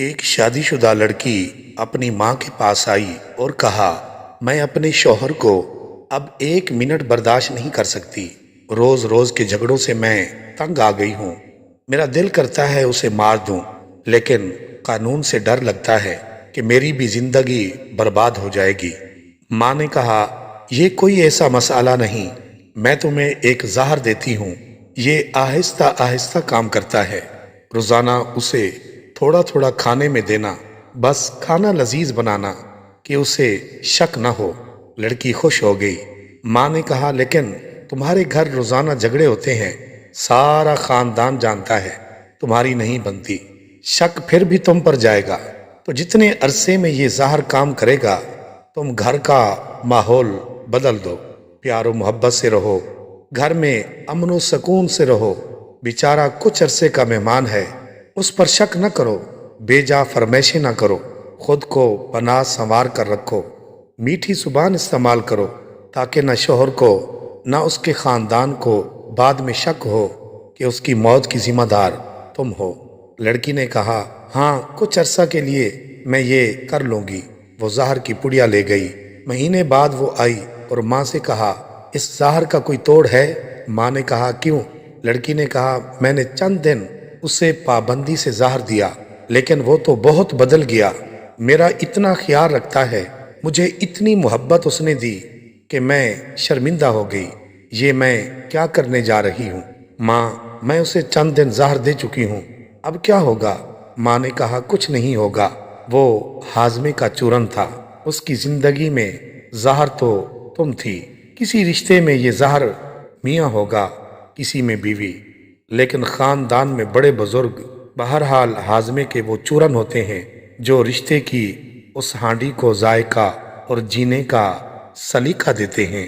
ایک شادی شدہ لڑکی اپنی ماں کے پاس آئی اور کہا، میں اپنے شوہر کو اب 1 منٹ برداشت نہیں کر سکتی۔ روز روز کے جھگڑوں سے میں تنگ آ گئی ہوں۔ میرا دل کرتا ہے اسے مار دوں، لیکن قانون سے ڈر لگتا ہے کہ میری بھی زندگی برباد ہو جائے گی۔ ماں نے کہا، یہ کوئی ایسا مسئلہ نہیں، میں تمہیں ایک زہر دیتی ہوں، یہ آہستہ آہستہ کام کرتا ہے۔ روزانہ اسے تھوڑا تھوڑا کھانے میں دینا، بس کھانا لذیذ بنانا کہ اسے شک نہ ہو۔ لڑکی خوش ہو گئی۔ ماں نے کہا، لیکن تمہارے گھر روزانہ جھگڑے ہوتے ہیں، سارا خاندان جانتا ہے، تمہاری نہیں بنتی، شک پھر بھی تم پر جائے گا، تو جتنے عرصے میں یہ زہر کام کرے گا تم گھر کا ماحول بدل دو، پیار و محبت سے رہو، گھر میں امن و سکون سے رہو۔ بیچارہ کچھ عرصے کا مہمان ہے، اس پر شک نہ کرو، بے جا فرمائشیں نہ کرو، خود کو پناہ سنوار کر رکھو، میٹھی زبان استعمال کرو، تاکہ نہ شوہر کو نہ اس کے خاندان کو بعد میں شک ہو کہ اس کی موت کی ذمہ دار تم ہو۔ لڑکی نے کہا، ہاں کچھ عرصہ کے لیے میں یہ کر لوں گی۔ وہ زہر کی پڑیا لے گئی۔ مہینے بعد وہ آئی اور ماں سے کہا، اس زہر کا کوئی توڑ ہے؟ ماں نے کہا، کیوں؟ لڑکی نے کہا، میں نے چند دن اسے پابندی سے زہر دیا، لیکن وہ تو بہت بدل گیا، میرا اتنا خیال رکھتا ہے، مجھے اتنی محبت اس نے دی کہ میں شرمندہ ہو گئی، یہ میں کیا کرنے جا رہی ہوں؟ ماں، میں اسے چند دن زہر دے چکی ہوں، اب کیا ہوگا؟ ماں نے کہا، کچھ نہیں ہوگا، وہ ہاضمے کا چورن تھا، اس کی زندگی میں زہر تو تم تھی، کسی رشتے میں یہ زہر میاں ہوگا، کسی میں بیوی، لیکن خاندان میں بڑے بزرگ بہرحال ہاضمے کے وہ چورن ہوتے ہیں جو رشتے کی اس ہانڈی کو ذائقہ اور جینے کا سلیقہ دیتے ہیں۔